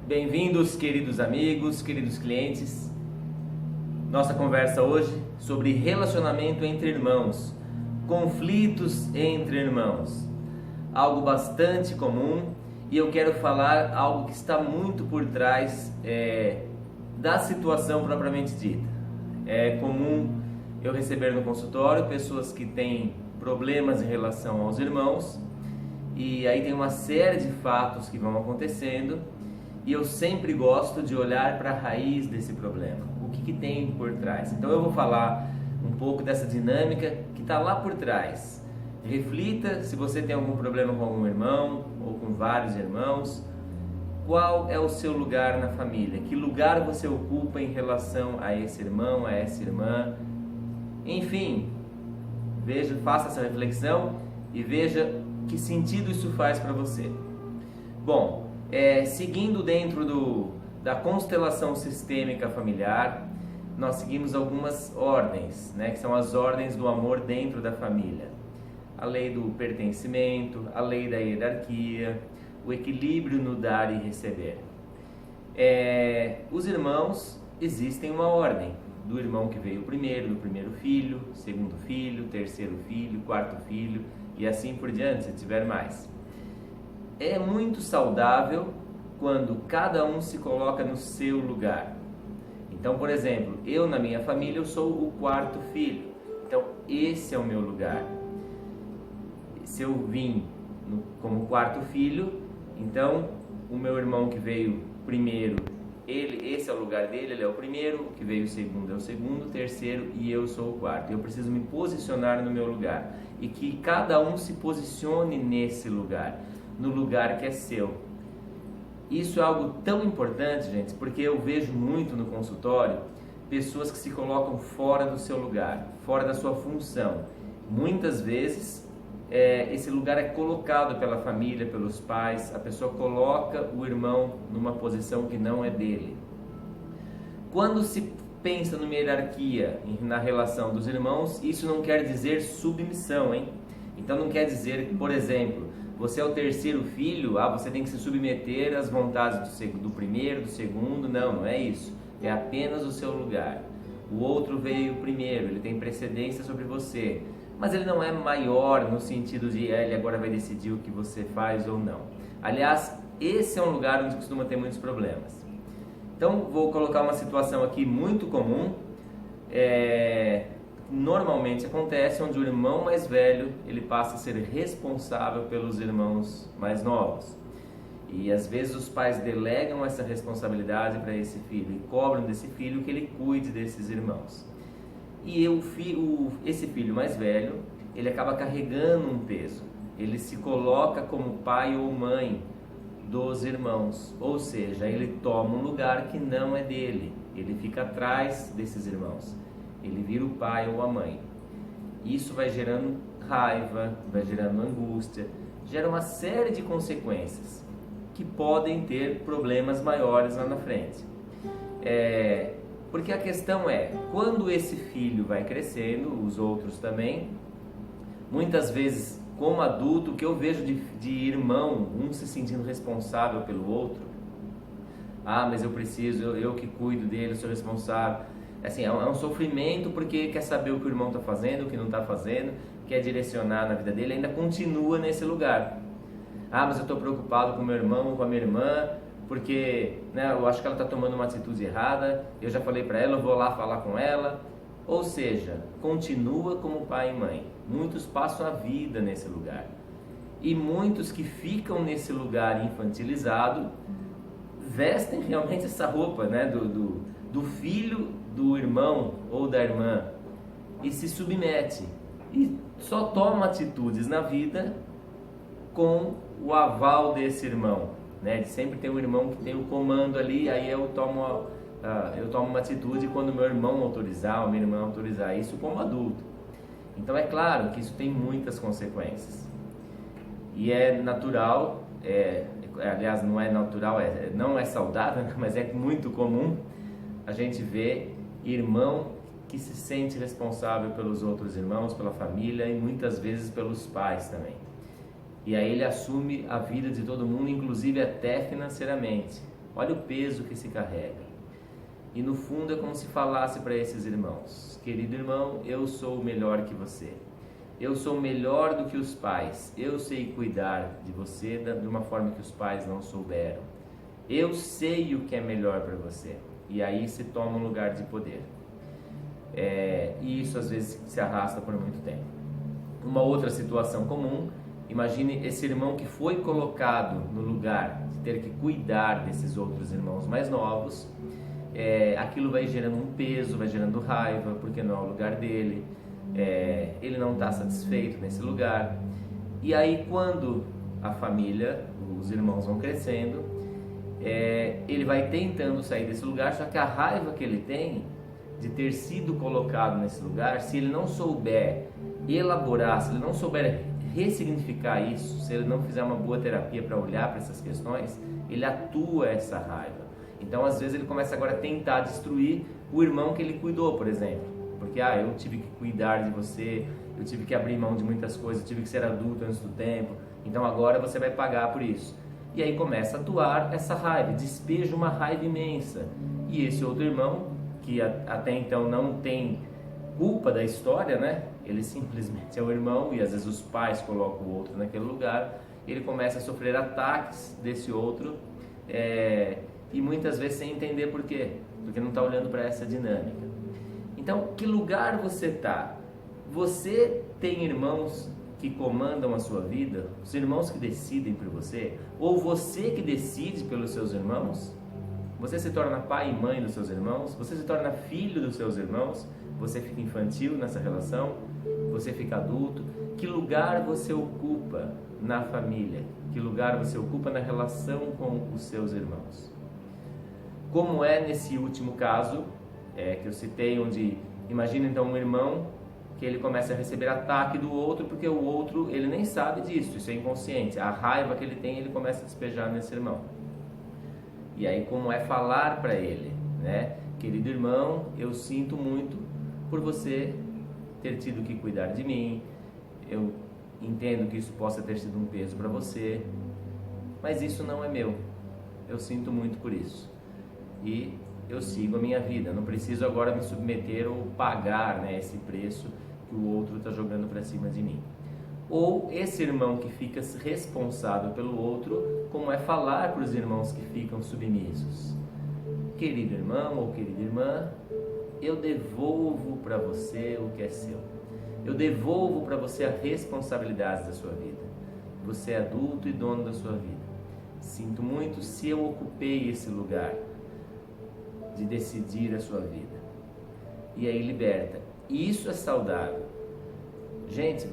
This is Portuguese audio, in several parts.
Bem-vindos, queridos amigos, queridos clientes. Nossa conversa hoje sobre relacionamento entre irmãos, conflitos entre irmãos. Algo bastante comum, e eu quero falar algo que está muito por trás da situação propriamente dita. É comum eu receber no consultório pessoas que têm problemas em relação aos irmãos, e aí tem uma série de fatos que vão acontecendo, e eu sempre gosto de olhar para a raiz desse problema, o que tem por trás. Então eu vou falar um pouco dessa dinâmica que está lá por trás. Reflita se você tem algum problema com algum irmão ou com vários irmãos. Qual é o seu lugar na família? Que lugar você ocupa em relação a esse irmão, a essa irmã? Enfim, faça essa reflexão e veja que sentido isso faz para você. Bom, seguindo dentro da constelação sistêmica familiar, nós seguimos algumas ordens, que são as ordens do amor dentro da família. A lei do pertencimento, a lei da hierarquia, o equilíbrio no dar e receber. Os irmãos, existem uma ordem do irmão que veio primeiro, do primeiro filho, segundo filho, terceiro filho, quarto filho e assim por diante, se tiver mais. É muito saudável quando cada um se coloca no seu lugar. Então, por exemplo, eu na minha família eu sou o quarto filho, então esse é o meu lugar. Se eu vim como quarto filho, então o meu irmão que veio primeiro, esse é o lugar dele, ele é o primeiro, o que veio segundo é o segundo, o terceiro e eu sou o quarto. Eu preciso me posicionar no meu lugar e que cada um se posicione nesse lugar, no lugar que é seu. Isso é algo tão importante, gente, porque eu vejo muito no consultório pessoas que se colocam fora do seu lugar, fora da sua função. Muitas vezes esse lugar é colocado pela família, pelos pais, a pessoa coloca o irmão numa posição que não é dele. Quando se pensa numa hierarquia na relação dos irmãos, isso não quer dizer submissão, hein? Então não quer dizer que, por exemplo, você é o terceiro filho, você tem que se submeter às vontades do primeiro, do segundo. Não é isso. É apenas o seu lugar. O outro veio primeiro, ele tem precedência sobre você. Mas ele não é maior no sentido de ele agora vai decidir o que você faz ou não. Aliás, esse é um lugar onde costuma ter muitos problemas. Então, vou colocar uma situação aqui muito comum. Normalmente acontece onde o irmão mais velho ele passa a ser responsável pelos irmãos mais novos. E às vezes os pais delegam essa responsabilidade para esse filho e cobram desse filho que ele cuide desses irmãos. E esse filho mais velho, ele acaba carregando um peso. Ele se coloca como pai ou mãe dos irmãos. Ou seja, ele toma um lugar que não é dele. Ele fica atrás desses irmãos. Ele vira o pai ou a mãe. Isso vai gerando raiva, vai gerando angústia, gera uma série de consequências que podem ter problemas maiores lá na frente. Porque a questão quando esse filho vai crescendo, os outros também, muitas vezes como adulto, o que eu vejo de irmão, um se sentindo responsável pelo outro, mas eu preciso, eu que cuido dele, eu sou responsável. Assim, é um sofrimento porque quer saber o que o irmão está fazendo, o que não está fazendo, quer direcionar na vida dele, ainda continua nesse lugar. Mas eu estou preocupado com meu irmão ou com a minha irmã, porque eu acho que ela está tomando uma atitude errada, eu já falei para ela, eu vou lá falar com ela. Ou seja, continua como pai e mãe. Muitos passam a vida nesse lugar. E muitos que ficam nesse lugar infantilizado, vestem realmente essa roupa do filho do irmão ou da irmã e se submete. E só toma atitudes na vida com o aval desse irmão. De sempre tem um irmão que tem o comando ali, aí eu tomo uma atitude quando meu irmão autorizar ou minha irmã autorizar, isso como adulto. Então é claro que isso tem muitas consequências. E é natural, aliás não é natural, não é saudável, mas é muito comum a gente ver irmão que se sente responsável pelos outros irmãos, pela família e muitas vezes pelos pais também. E aí ele assume a vida de todo mundo, inclusive até financeiramente. Olha o peso que se carrega. E no fundo é como se falasse para esses irmãos: querido irmão, eu sou melhor que você. Eu sou melhor do que os pais. Eu sei cuidar de você de uma forma que os pais não souberam. Eu sei o que é melhor para você. E aí se toma um lugar de poder. E isso às vezes se arrasta por muito tempo. Uma outra situação comum, imagine esse irmão que foi colocado no lugar de ter que cuidar desses outros irmãos mais novos. Aquilo vai gerando um peso, vai gerando raiva, porque não é o lugar dele. Ele não está satisfeito nesse lugar. E aí quando a família, os irmãos vão crescendo, ele vai tentando sair desse lugar, só que a raiva que ele tem de ter sido colocado nesse lugar, se ele não souber elaborar, se ele não souber ressignificar isso, se ele não fizer uma boa terapia para olhar para essas questões, ele atua essa raiva. Então às vezes ele começa agora a tentar destruir o irmão que ele cuidou, por exemplo, porque eu tive que cuidar de você, eu tive que abrir mão de muitas coisas, eu tive que ser adulto antes do tempo, então agora você vai pagar por isso. E aí começa a atuar essa raiva, despeja uma raiva imensa. E esse outro irmão, que até então não tem culpa da história, né? Ele simplesmente é o irmão e às vezes os pais colocam o outro naquele lugar. Ele começa a sofrer ataques desse outro e muitas vezes sem entender por quê, porque não está olhando para essa dinâmica. Então, que lugar você está? Você tem irmãos que comandam a sua vida, os irmãos que decidem por você, ou você que decide pelos seus irmãos? Você se torna pai e mãe dos seus irmãos? Você se torna filho dos seus irmãos? Você fica infantil nessa relação? Você fica adulto? Que lugar você ocupa na família? Que lugar você ocupa na relação com os seus irmãos? Como é nesse último caso que eu citei, onde imagina então um irmão que ele começa a receber ataque do outro, porque o outro, ele nem sabe disso, isso é inconsciente. A raiva que ele tem, ele começa a despejar nesse irmão. E aí como é falar para ele, né? Querido irmão, eu sinto muito por você ter tido que cuidar de mim, eu entendo que isso possa ter sido um peso para você, mas isso não é meu, eu sinto muito por isso. E eu sigo a minha vida, não preciso agora me submeter ou pagar, né, esse preço que o outro está jogando para cima de mim. Ou esse irmão que fica responsável pelo outro, como é falar para os irmãos que ficam submissos. Querido irmão ou querida irmã, eu devolvo para você o que é seu. Eu devolvo para você a responsabilidade da sua vida. Você é adulto e dono da sua vida. Sinto muito se eu ocupei esse lugar de decidir a sua vida. E aí liberta. E isso é saudável. Gente,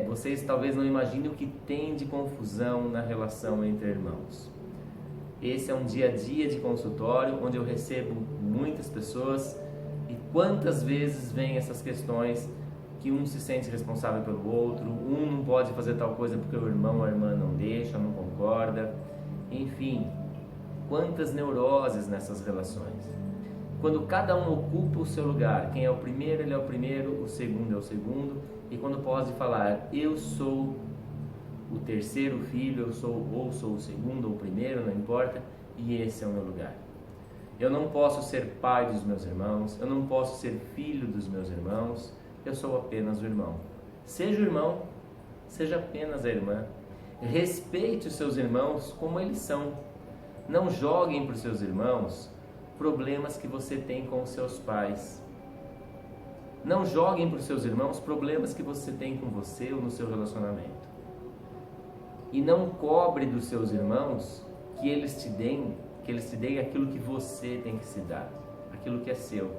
vocês talvez não imaginem o que tem de confusão na relação entre irmãos. Esse é um dia a dia de consultório, onde eu recebo muitas pessoas, e quantas vezes vem essas questões que um se sente responsável pelo outro, um não pode fazer tal coisa porque o irmão ou a irmã não deixa, não concorda, enfim, quantas neuroses nessas relações. Quando cada um ocupa o seu lugar, quem é o primeiro, ele é o primeiro, o segundo é o segundo, e quando pode falar, eu sou o terceiro filho, sou o segundo ou o primeiro, não importa, e esse é o meu lugar. Eu não posso ser pai dos meus irmãos, eu não posso ser filho dos meus irmãos, eu sou apenas o irmão. Seja o irmão, seja apenas a irmã. Respeite os seus irmãos como eles são. Não joguem para os seus irmãos problemas que você tem com os seus pais. Não joguem para os seus irmãos problemas que você tem com você ou no seu relacionamento. E não cobre dos seus irmãos que eles te deem aquilo que você tem que se dar, aquilo que é seu.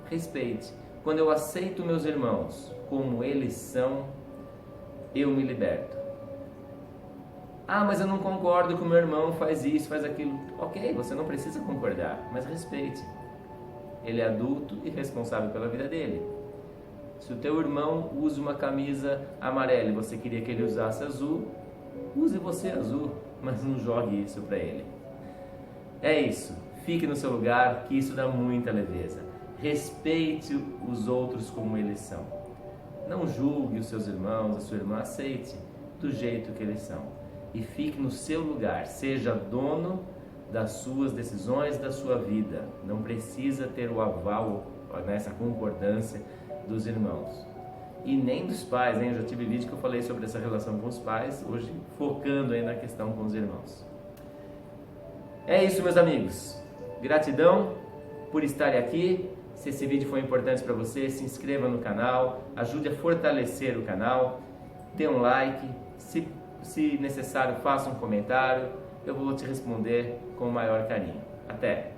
Respeite. Quando eu aceito meus irmãos como eles são, eu me liberto. Mas eu não concordo que o meu irmão faz isso, faz aquilo. Ok, você não precisa concordar, mas respeite. Ele é adulto e responsável pela vida dele. Se o teu irmão usa uma camisa amarela e você queria que ele usasse azul, use você azul, mas não jogue isso para ele. É isso. Fique no seu lugar, que isso dá muita leveza. Respeite os outros como eles são. Não julgue os seus irmãos, a sua irmã, aceite do jeito que eles são. E fique no seu lugar, seja dono das suas decisões, da sua vida. Não precisa ter o aval, essa concordância dos irmãos. E nem dos pais, hein? Eu já tive vídeo que eu falei sobre essa relação com os pais, hoje focando aí na questão com os irmãos. É isso, meus amigos. Gratidão por estarem aqui. Se esse vídeo foi importante para você, se inscreva no canal, ajude a fortalecer o canal, dê um like, se necessário, faça um comentário, eu vou te responder com o maior carinho. Até!